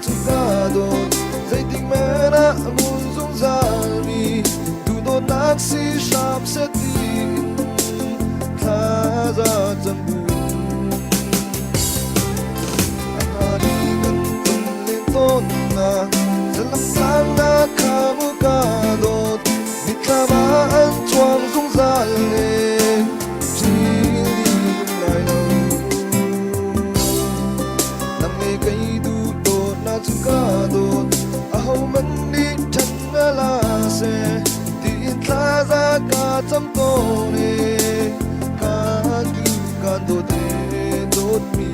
chukado dây tình mẹ na muốn dung zali tu do naksi shap setin tha ra chân buồn đi gần từng lên tôn na dân lâm sang na kamukado Bita ba ang chuang dung zali Chukado aho man ni thang la se tin tha ra ka cham to ne ka tu ka do de dot mi